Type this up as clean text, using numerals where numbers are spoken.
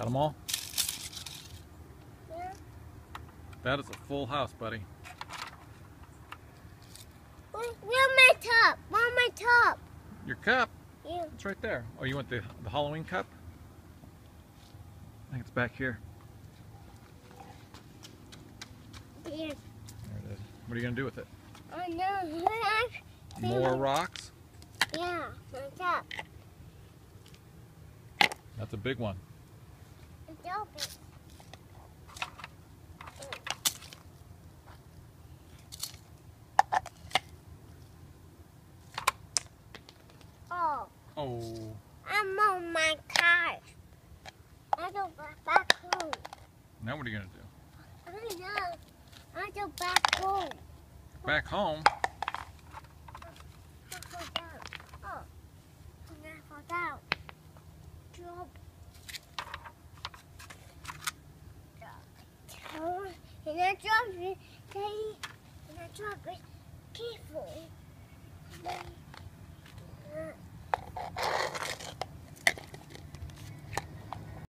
Got them all? Yeah. That is a full house, buddy. Where's my top? Where's my top? Your cup? Yeah. It's right there. Oh, you want the Halloween cup? I think it's back here. Yeah. There it is. What are you going to do with it? I know. More rocks? Yeah, my top. That's a big one. It's open. Oh, Oh. I'm on my car. I go back home. Now what are you going to do? I know. I go back home. Back home? I fall down. Oh, and I fall down. Drop. And I drop it. And I drop it carefully.